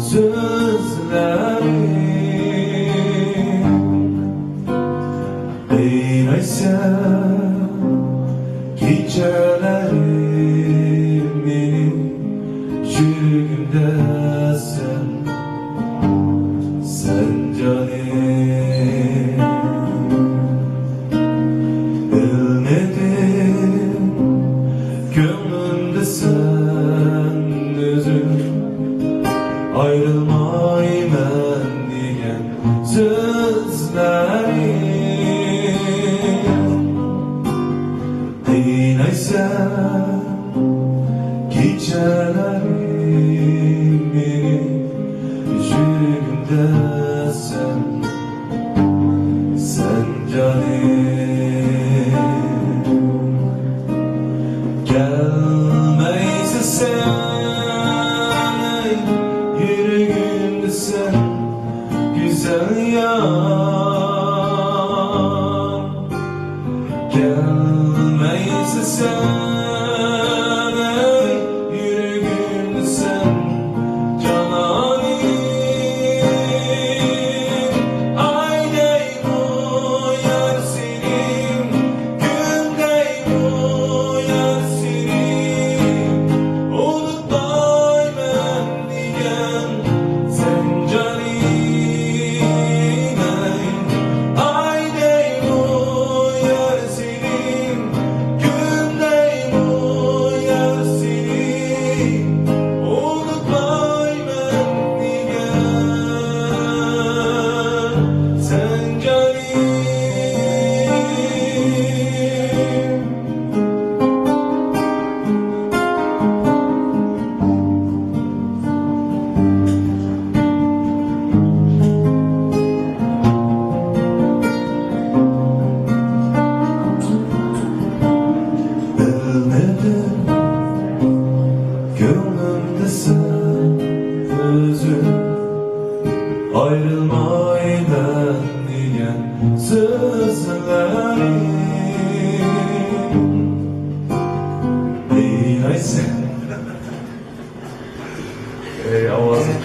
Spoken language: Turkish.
sözlerim. Değilsem gecelerim benim çürüğümdesin, sen canım. Bilmedim gönlümde sen özüm, ayrılmayman diyen sözlerim. Değilsem gecelerim benim yüreğimdesin, sen canım. Gelmeyse sen yüreğimdesin, güzel yar. Gelmeyse sen yüreğimdesin, cananim. Ay dey bu yar senin, gün dey bu yar senin. Unutmayman diyen sen canim. Ay dey bu yar senin, gün dey bu yar senin. Unutmayman diyen sen canim. Bilmedim gönlümde sen özüm, ayrılmaydan diyen sözlerim. Değilsem avazım